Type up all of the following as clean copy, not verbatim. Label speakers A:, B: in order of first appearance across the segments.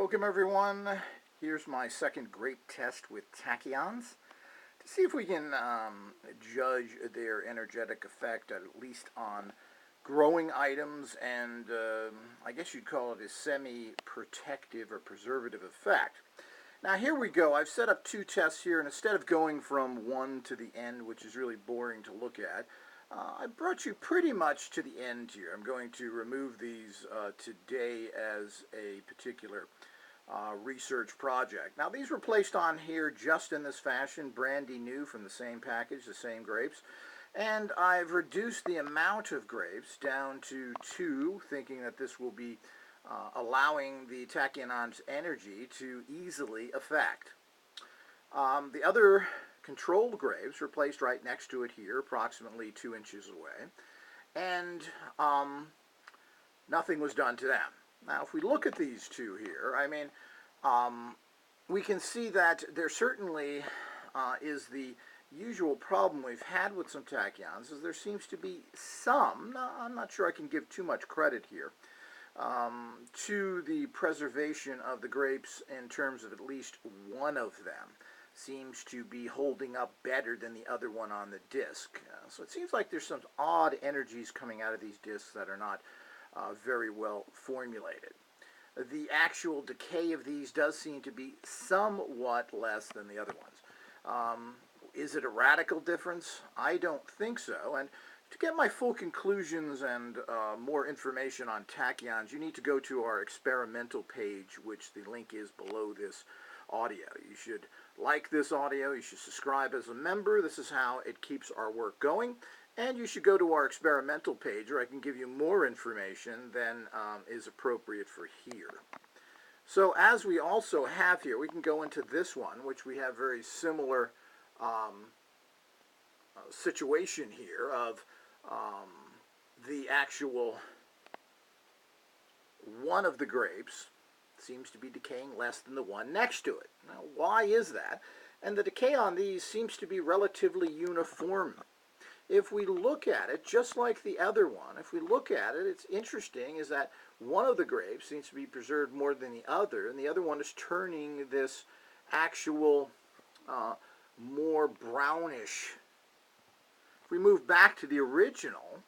A: Welcome everyone. Here's my second grape test with tachyons to see if we can judge their energetic effect at least on growing items, and I guess you'd call it a semi-protective or preservative effect. Now here we go. I've set up two tests here, and instead of going from one to the end, which is really boring to look at, I brought you pretty much to the end here. I'm going to remove these today as a particular research project. Now these were placed on here just in this fashion, brandy new from the same package, the same grapes. And I've reduced the amount of grapes down to 2, thinking that this will be allowing the tachyon's energy to easily affect. The other controlled grapes were placed right next to it here, approximately 2 inches away, and nothing was done to them. Now, if we look at these two here, I mean, we can see that there certainly is the usual problem we've had with some tachyons, is there seems to be some, I'm not sure I can give too much credit here, to the preservation of the grapes in terms of at least one of them seems to be holding up better than the other one on the disc. So it seems like there's some odd energies coming out of these discs that are not very well formulated. The actual decay of these does seem to be somewhat less than the other ones. Is it a radical difference? I don't think so. And to get my full conclusions and more information on tachyons, you need to go to our experimental page, which the link is below this audio. You should like this audio, you should subscribe as a member. This is how it keeps our work going. And you should go to our experimental page, where I can give you more information than is appropriate for here. So as we also have here, we can go into this one, which we have very similar situation here of the actual one of the grapes seems to be decaying less than the one next to it. Now, why is that? And the decay on these seems to be relatively uniform. If we look at it, just like the other one, if we look at it, it's interesting is that one of the grapes seems to be preserved more than the other, and the other one is turning this actual more brownish. If we move back to the original,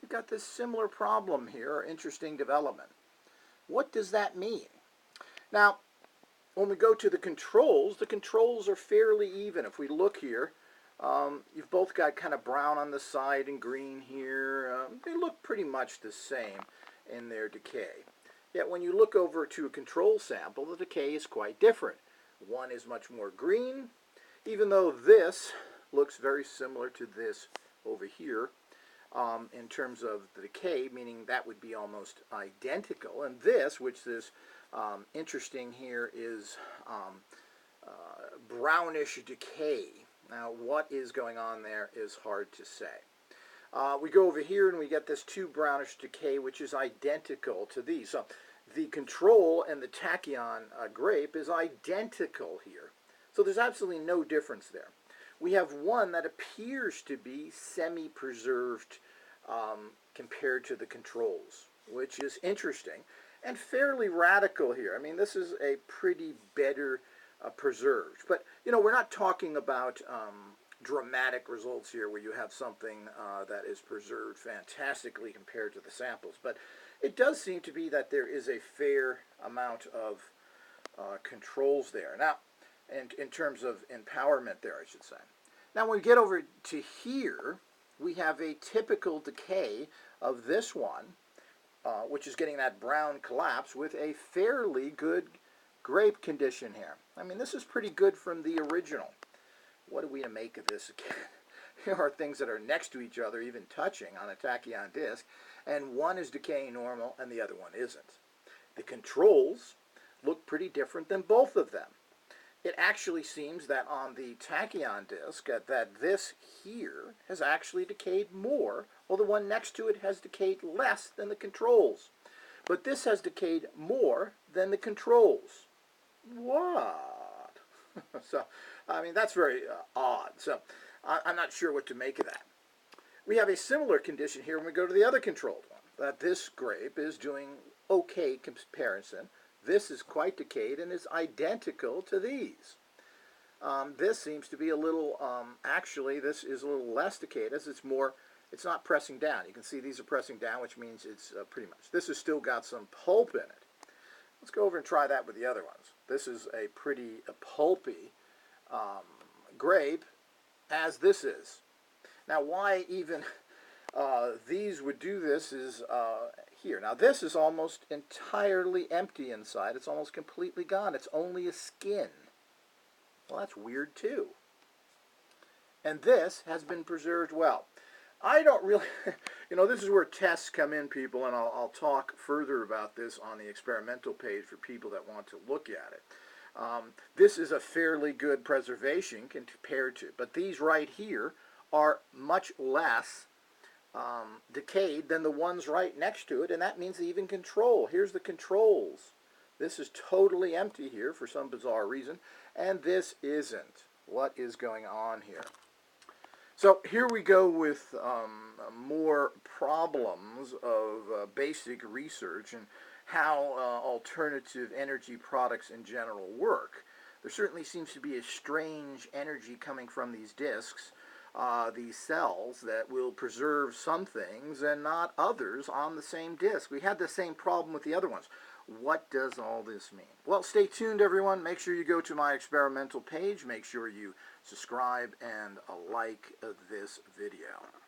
A: we've got this similar problem here, or interesting development. What does that mean? Now, when we go to the controls are fairly even. If we look here, you've both got kind of brown on the side and green here. They look pretty much the same in their decay. Yet when you look over to a control sample, the decay is quite different. One is much more green, even though this looks very similar to this over here in terms of the decay, meaning that would be almost identical. And this, which is interesting here, is brownish decay. Now, what is going on there is hard to say. We go over here and we get this 2 brownish decay, which is identical to these. So the control and the tachyon grape is identical here. So there's absolutely no difference there. We have one that appears to be semi-preserved compared to the controls, which is interesting and fairly radical here. I mean, this is a pretty better preserved. But, you know, we're not talking about dramatic results here where you have something that is preserved fantastically compared to the samples. But it does seem to be that there is a fair amount of controls there. Now, and in terms of empowerment there, I should say. Now, when we get over to here, we have a typical decay of this one, which is getting that brown collapse with a fairly good grape condition here. I mean, this is pretty good from the original. What are we to make of this again? Here are things that are next to each other, even touching on a tachyon disc, and one is decaying normal and the other one isn't. The controls look pretty different than both of them. It actually seems that on the tachyon disc that this here has actually decayed more, while the one next to it has decayed less than the controls. But this has decayed more than the controls. What? So, I mean, that's very odd. So, I'm not sure what to make of that. We have a similar condition here when we go to the other controlled one, that this grape is doing okay comparison This is quite decayed and is identical to these. This seems to be a little, actually this is a little less decayed as it's not pressing down. You can see these are pressing down, which means it's pretty much, this has still got some pulp in it. Let's go over and try that with the other ones. This is a pretty pulpy grape, as this is. Now why even these would do this is here. Now this is almost entirely empty inside. It's almost completely gone. It's only a skin. Well, that's weird too. And this has been preserved well. I don't really, this is where tests come in, people, and I'll talk further about this on the experimental page for people that want to look at it. This is a fairly good preservation compared to, but these right here are much less decayed than the ones right next to it, and that means even control. Here's the controls. This is totally empty here for some bizarre reason, and this isn't. What is going on here? So here we go with more problems of basic research and how alternative energy products in general work. There certainly seems to be a strange energy coming from these discs, these cells, that will preserve some things and not others on the same disc. We had the same problem with the other ones. What does all this mean? Well, stay tuned, everyone. Make sure you go to my experimental page. Make sure you subscribe and like this video.